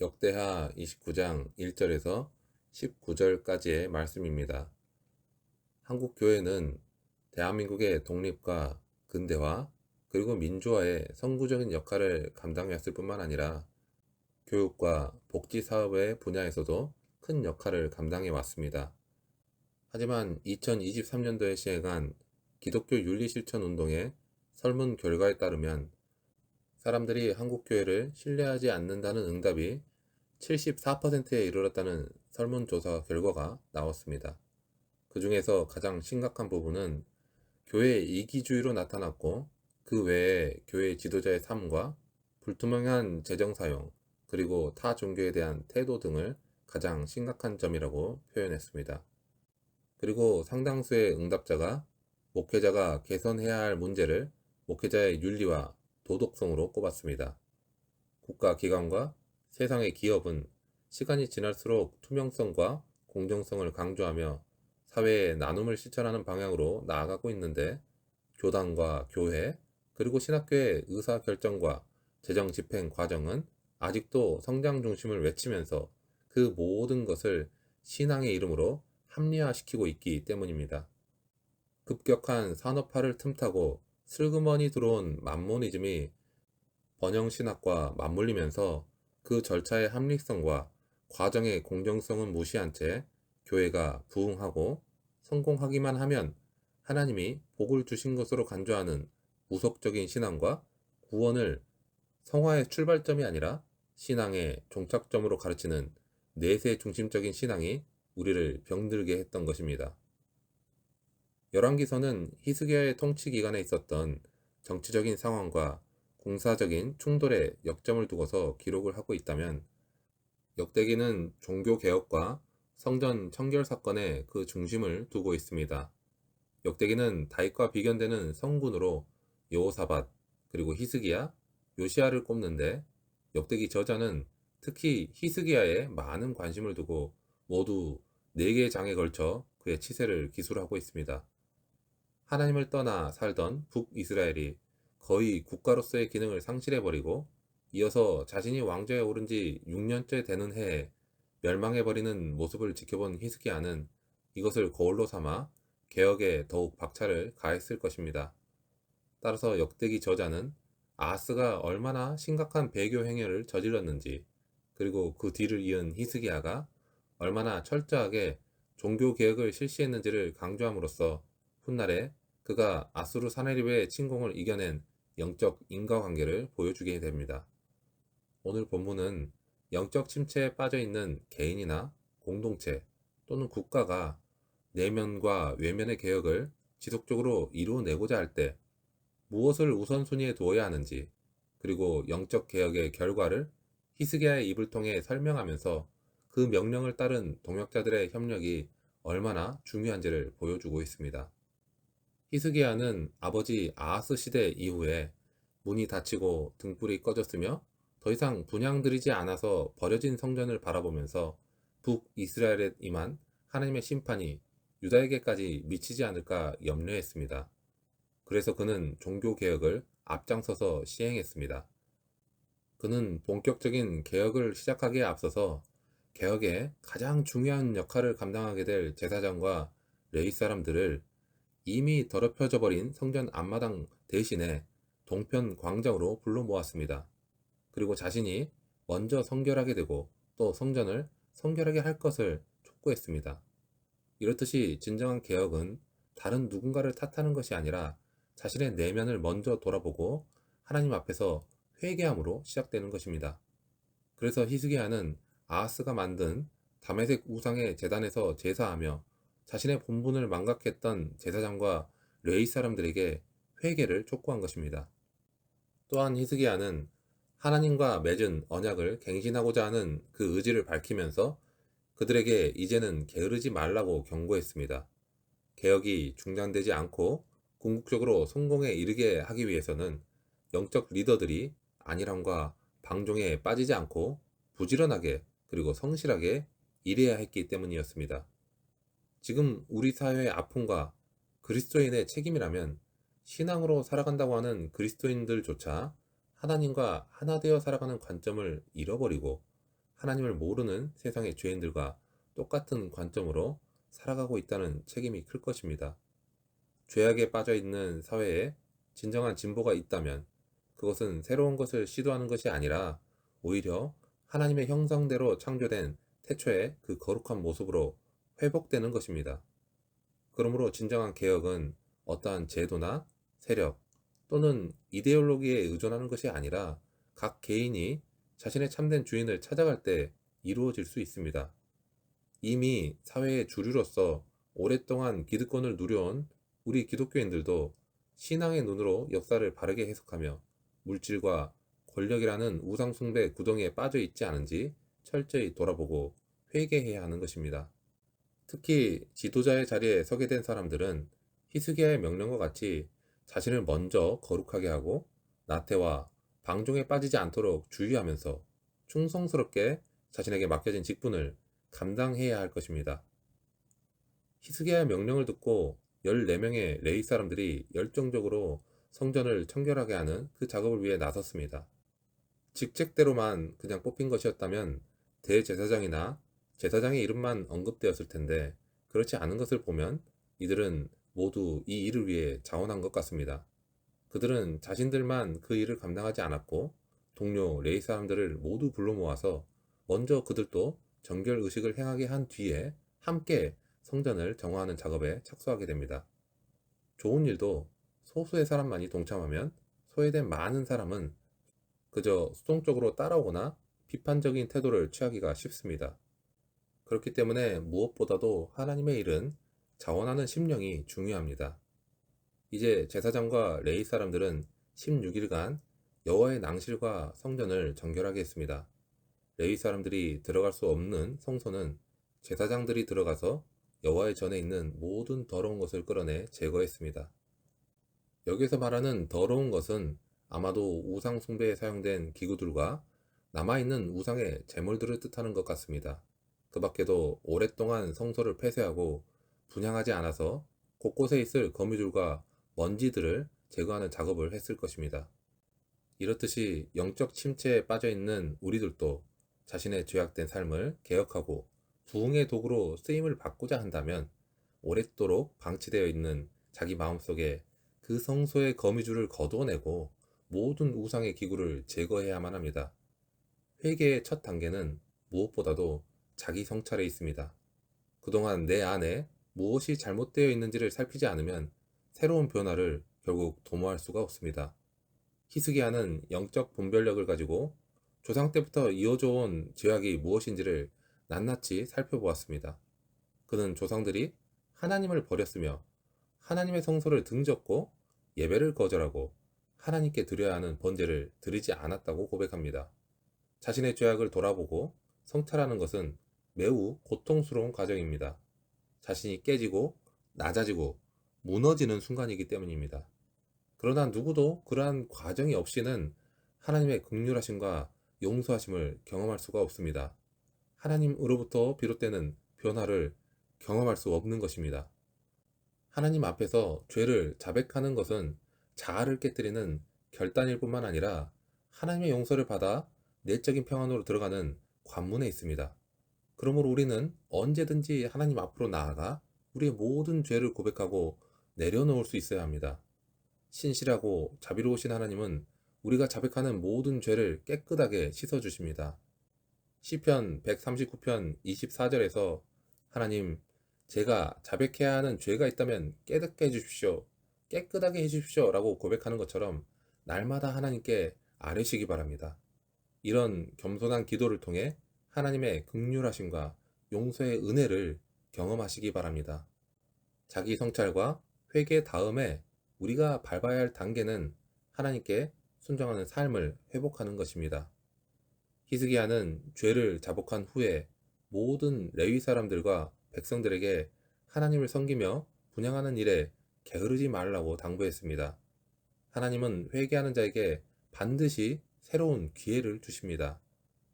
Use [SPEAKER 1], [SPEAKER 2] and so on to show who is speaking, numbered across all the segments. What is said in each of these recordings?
[SPEAKER 1] 역대하 29장 1절에서 19절까지의 말씀입니다. 한국 교회는 대한민국의 독립과 근대화 그리고 민주화의 선구적인 역할을 감당했을 뿐만 아니라 교육과 복지 사업의 분야에서도 큰 역할을 감당해 왔습니다. 하지만 2023년도에 시행한 기독교 윤리실천 운동의 설문 결과에 따르면 사람들이 한국 교회를 신뢰하지 않는다는 응답이 74%에 이르렀다는 설문조사 결과가 나왔습니다. 그 중에서 가장 심각한 부분은 교회 이기주의로 나타났고, 그 외에 교회 지도자의 삶과 불투명한 재정 사용, 그리고 타 종교에 대한 태도 등을 가장 심각한 점이라고 표현했습니다. 그리고 상당수의 응답자가 목회자가 개선해야 할 문제를 목회자의 윤리와 도덕성으로 꼽았습니다. 국가기관과 세상의 기업은 시간이 지날수록 투명성과 공정성을 강조하며 사회의 나눔을 실천하는 방향으로 나아가고 있는데, 교단과 교회, 그리고 신학교의 의사결정과 재정 집행 과정은 아직도 성장 중심을 외치면서 그 모든 것을 신앙의 이름으로 합리화시키고 있기 때문입니다. 급격한 산업화를 틈타고 슬그머니 들어온 만모니즘이 번영신학과 맞물리면서 그 절차의 합리성과 과정의 공정성은 무시한 채 교회가 부흥하고 성공하기만 하면 하나님이 복을 주신 것으로 간주하는 무속적인 신앙과 구원을 성화의 출발점이 아니라 신앙의 종착점으로 가르치는 내세 중심적인 신앙이 우리를 병들게 했던 것입니다. 열왕기서는 히스기야의 통치 기간에 있었던 정치적인 상황과 군사적인 충돌에 역점을 두고서 기록을 하고 있다면, 역대기는 종교개혁과 성전 청결 사건에 그 중심을 두고 있습니다. 역대기는 다윗과 비견되는 성군으로 여호사밧, 그리고 히스기야, 요시야를 꼽는데, 역대기 저자는 특히 히스기야에 많은 관심을 두고 모두 4개의 장에 걸쳐 그의 치세를 기술하고 있습니다. 하나님을 떠나 살던 북이스라엘이 거의 국가로서의 기능을 상실해버리고, 이어서 자신이 왕좌에 오른 지 6년째 되는 해에 멸망해버리는 모습을 지켜본 히스기야는 이것을 거울로 삼아 개혁에 더욱 박차를 가했을 것입니다. 따라서 역대기 저자는 아하스가 얼마나 심각한 배교 행위를 저질렀는지, 그리고 그 뒤를 이은 히스기야가 얼마나 철저하게 종교개혁을 실시했는지를 강조함으로써 훗날에 그가 아수르 사네립의 침공을 이겨낸 영적 인과관계를 보여주게 됩니다. 오늘 본문은 영적 침체에 빠져있는 개인이나 공동체 또는 국가가 내면과 외면의 개혁을 지속적으로 이루어내고자 할 때 무엇을 우선순위에 두어야 하는지, 그리고 영적 개혁의 결과를 히스기야의 입을 통해 설명하면서 그 명령을 따른 동역자들의 협력이 얼마나 중요한지를 보여주고 있습니다. 히스기야는 아버지 아하스 시대 이후에 문이 닫히고 등불이 꺼졌으며 더 이상 분향드리지 않아서 버려진 성전을 바라보면서 북이스라엘에 임한 하나님의 심판이 유다에게까지 미치지 않을까 염려했습니다. 그래서 그는 종교개혁을 앞장서서 시행했습니다. 그는 본격적인 개혁을 시작하기에 앞서서 개혁에 가장 중요한 역할을 감당하게 될 제사장과 레위 사람들을 이미 더럽혀져 버린 성전 앞마당 대신에 동편 광장으로 불러 모았습니다. 그리고 자신이 먼저 성결하게 되고 또 성전을 성결하게 할 것을 촉구했습니다. 이렇듯이 진정한 개혁은 다른 누군가를 탓하는 것이 아니라 자신의 내면을 먼저 돌아보고 하나님 앞에서 회개함으로 시작되는 것입니다. 그래서 히스기야는 아하스가 만든 다메섹 우상의 제단에서 제사하며 자신의 본분을 망각했던 제사장과 레위 사람들에게 회개를 촉구한 것입니다. 또한 히스기야는 하나님과 맺은 언약을 갱신하고자 하는 그 의지를 밝히면서 그들에게 이제는 게으르지 말라고 경고했습니다. 개혁이 중단되지 않고 궁극적으로 성공에 이르게 하기 위해서는 영적 리더들이 안일함과 방종에 빠지지 않고 부지런하게 그리고 성실하게 일해야 했기 때문이었습니다. 지금 우리 사회의 아픔과 그리스도인의 책임이라면 신앙으로 살아간다고 하는 그리스도인들조차 하나님과 하나 되어 살아가는 관점을 잃어버리고 하나님을 모르는 세상의 죄인들과 똑같은 관점으로 살아가고 있다는 책임이 클 것입니다. 죄악에 빠져 있는 사회에 진정한 진보가 있다면 그것은 새로운 것을 시도하는 것이 아니라 오히려 하나님의 형상대로 창조된 태초의 그 거룩한 모습으로 회복되는 것입니다. 그러므로 진정한 개혁은 어떠한 제도나 세력 또는 이데올로기에 의존하는 것이 아니라 각 개인이 자신의 참된 주인을 찾아갈 때 이루어질 수 있습니다. 이미 사회의 주류로서 오랫동안 기득권을 누려온 우리 기독교인들도 신앙의 눈으로 역사를 바르게 해석하며 물질과 권력이라는 우상숭배 구덩이에 빠져 있지 않은지 철저히 돌아보고 회개해야 하는 것입니다. 특히 지도자의 자리에 서게 된 사람들은 히스기야의 명령과 같이 자신을 먼저 거룩하게 하고 나태와 방종에 빠지지 않도록 주의하면서 충성스럽게 자신에게 맡겨진 직분을 감당해야 할 것입니다. 히스기야의 명령을 듣고 14명의 레위 사람들이 열정적으로 성전을 청결하게 하는 그 작업을 위해 나섰습니다. 직책대로만 그냥 뽑힌 것이었다면 대제사장이나 제사장의 이름만 언급되었을 텐데 그렇지 않은 것을 보면 이들은 모두 이 일을 위해 자원한 것 같습니다. 그들은 자신들만 그 일을 감당하지 않았고 동료 레위 사람들을 모두 불러 모아서 먼저 그들도 정결 의식을 행하게 한 뒤에 함께 성전을 정화하는 작업에 착수하게 됩니다. 좋은 일도 소수의 사람만이 동참하면 소외된 많은 사람은 그저 수동적으로 따라오거나 비판적인 태도를 취하기가 쉽습니다. 그렇기 때문에 무엇보다도 하나님의 일은 자원하는 심령이 중요합니다. 이제 제사장과 레위 사람들은 16일간 여호와의 낭실과 성전을 정결하게 했습니다. 레위 사람들이 들어갈 수 없는 성소는 제사장들이 들어가서 여호와의 전에 있는 모든 더러운 것을 끌어내 제거했습니다. 여기서 말하는 더러운 것은 아마도 우상 숭배에 사용된 기구들과 남아있는 우상의 제물들을 뜻하는 것 같습니다. 그 밖에도 오랫동안 성소를 폐쇄하고 분향하지 않아서 곳곳에 있을 거미줄과 먼지들을 제거하는 작업을 했을 것입니다. 이렇듯이 영적 침체에 빠져 있는 우리들도 자신의 죄악된 삶을 개혁하고 부흥의 도구로 쓰임을 받고자 한다면 오랫도록 방치되어 있는 자기 마음속에 그 성소의 거미줄을 거두어내고 모든 우상의 기구를 제거해야만 합니다. 회개의 첫 단계는 무엇보다도 자기 성찰에 있습니다. 그동안 내 안에 무엇이 잘못되어 있는지를 살피지 않으면 새로운 변화를 결국 도모할 수가 없습니다. 히스기야는 영적 분별력을 가지고 조상 때부터 이어져 온 죄악이 무엇인지를 낱낱이 살펴보았습니다. 그는 조상들이 하나님을 버렸으며 하나님의 성소를 등졌고 예배를 거절하고 하나님께 드려야 하는 번제를 드리지 않았다고 고백합니다. 자신의 죄악을 돌아보고 성찰하는 것은 매우 고통스러운 과정입니다. 자신이 깨지고 낮아지고 무너지는 순간이기 때문입니다. 그러나 누구도 그러한 과정이 없이는 하나님의 긍휼하심과 용서하심을 경험할 수가 없습니다. 하나님으로부터 비롯되는 변화를 경험할 수 없는 것입니다. 하나님 앞에서 죄를 자백하는 것은 자아를 깨뜨리는 결단일 뿐만 아니라 하나님의 용서를 받아 내적인 평안으로 들어가는 관문에 있습니다. 그러므로 우리는 언제든지 하나님 앞으로 나아가 우리의 모든 죄를 고백하고 내려놓을 수 있어야 합니다. 신실하고 자비로우신 하나님은 우리가 자백하는 모든 죄를 깨끗하게 씻어주십니다. 시편 139편 24절에서 하나님, 제가 자백해야 하는 죄가 있다면 깨닫게 해주십시오. 깨끗하게 해주십시오. 라고 고백하는 것처럼 날마다 하나님께 아뢰시기 바랍니다. 이런 겸손한 기도를 통해 하나님의 긍휼하심과 용서의 은혜를 경험하시기 바랍니다. 자기 성찰과 회개 다음에 우리가 밟아야 할 단계는 하나님께 순종하는 삶을 회복하는 것입니다. 히스기야는 죄를 자복한 후에 모든 레위 사람들과 백성들에게 하나님을 섬기며 분향하는 일에 게으르지 말라고 당부했습니다. 하나님은 회개하는 자에게 반드시 새로운 기회를 주십니다.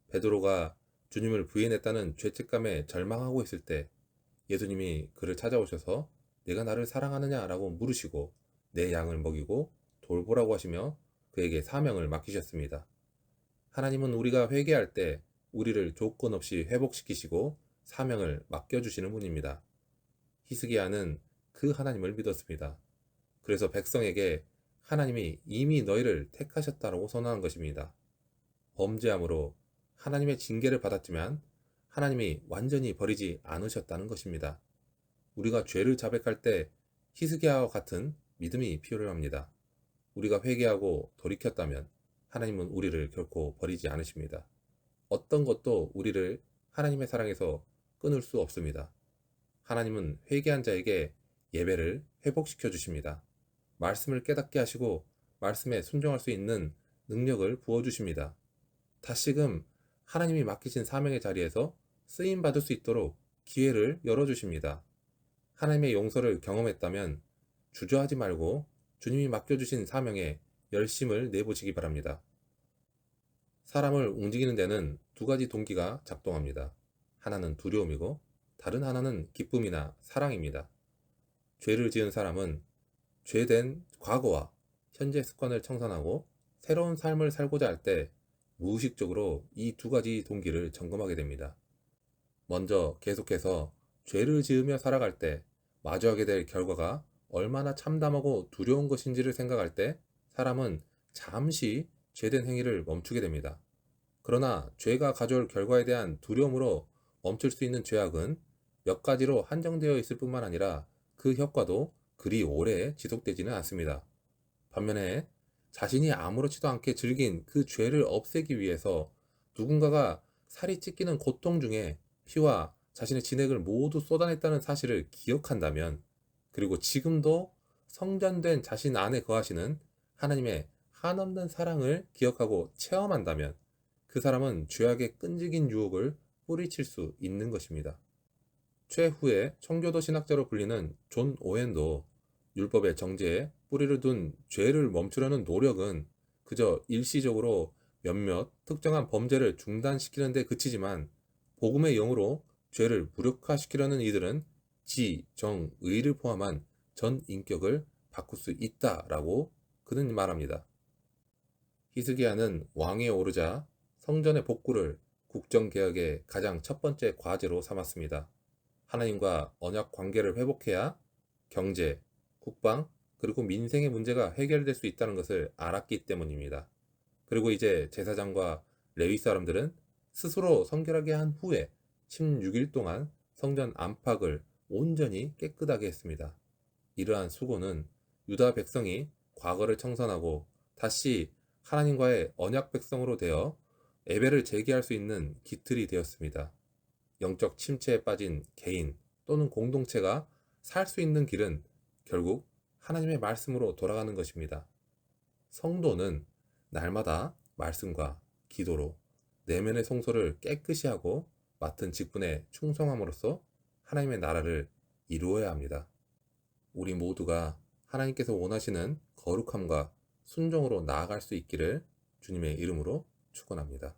[SPEAKER 1] 베드로가 주님을 부인했다는 죄책감에 절망하고 있을 때 예수님이 그를 찾아오셔서 내가 나를 사랑하느냐라고 물으시고 내 양을 먹이고 돌보라고 하시며 그에게 사명을 맡기셨습니다. 하나님은 우리가 회개할 때 우리를 조건 없이 회복시키시고 사명을 맡겨주시는 분입니다. 히스기야는 그 하나님을 믿었습니다. 그래서 백성에게 하나님이 이미 너희를 택하셨다고 선언한 것입니다. 범죄함으로 하나님의 징계를 받았지만 하나님이 완전히 버리지 않으셨다는 것입니다. 우리가 죄를 자백할 때 히스기야와 같은 믿음이 필요합니다. 우리가 회개하고 돌이켰다면 하나님은 우리를 결코 버리지 않으십니다. 어떤 것도 우리를 하나님의 사랑에서 끊을 수 없습니다. 하나님은 회개한 자에게 예배를 회복시켜 주십니다. 말씀을 깨닫게 하시고 말씀에 순종할 수 있는 능력을 부어주십니다. 다시금 하나님이 맡기신 사명의 자리에서 쓰임 받을 수 있도록 기회를 열어주십니다. 하나님의 용서를 경험했다면 주저하지 말고 주님이 맡겨주신 사명에 열심을 내보시기 바랍니다. 사람을 움직이는 데는 두 가지 동기가 작동합니다. 하나는 두려움이고 다른 하나는 기쁨이나 사랑입니다. 죄를 지은 사람은 죄된 과거와 현재 습관을 청산하고 새로운 삶을 살고자 할 때 무의식적으로 이 두 가지 동기를 점검하게 됩니다. 먼저 계속해서 죄를 지으며 살아갈 때 마주하게 될 결과가 얼마나 참담하고 두려운 것인지를 생각할 때 사람은 잠시 죄된 행위를 멈추게 됩니다. 그러나 죄가 가져올 결과에 대한 두려움으로 멈출 수 있는 죄악은 몇 가지로 한정되어 있을 뿐만 아니라 그 효과도 그리 오래 지속되지는 않습니다. 반면에 자신이 아무렇지도 않게 즐긴 그 죄를 없애기 위해서 누군가가 살이 찢기는 고통 중에 피와 자신의 진액을 모두 쏟아냈다는 사실을 기억한다면, 그리고 지금도 성전된 자신 안에 거하시는 하나님의 한없는 사랑을 기억하고 체험한다면 그 사람은 죄악의 끈질긴 유혹을 뿌리칠 수 있는 것입니다. 최후의 청교도 신학자로 불리는 존 오웬도 율법의 정죄에 뿌리를 둔 죄를 멈추려는 노력은 그저 일시적으로 몇몇 특정한 범죄를 중단시키는 데 그치지만 복음의 영으로 죄를 무력화시키려는 이들은 지, 정, 의를 포함한 전 인격을 바꿀 수 있다라고 그는 말합니다. 히스기야는 왕위에 오르자 성전의 복구를 국정개혁의 가장 첫 번째 과제로 삼았습니다. 하나님과 언약 관계를 회복해야 경제, 국방, 그리고 민생의 문제가 해결될 수 있다는 것을 알았기 때문입니다. 그리고 이제 제사장과 레위 사람들은 스스로 성결하게 한 후에 16일 동안 성전 안팎을 온전히 깨끗하게 했습니다. 이러한 수고는 유다 백성이 과거를 청산하고 다시 하나님과의 언약 백성으로 되어 예배를 재개할 수 있는 기틀이 되었습니다. 영적 침체에 빠진 개인 또는 공동체가 살 수 있는 길은 결국 하나님의 말씀으로 돌아가는 것입니다. 성도는 날마다 말씀과 기도로 내면의 성소를 깨끗이 하고 맡은 직분에 충성함으로써 하나님의 나라를 이루어야 합니다. 우리 모두가 하나님께서 원하시는 거룩함과 순종으로 나아갈 수 있기를 주님의 이름으로 축원합니다.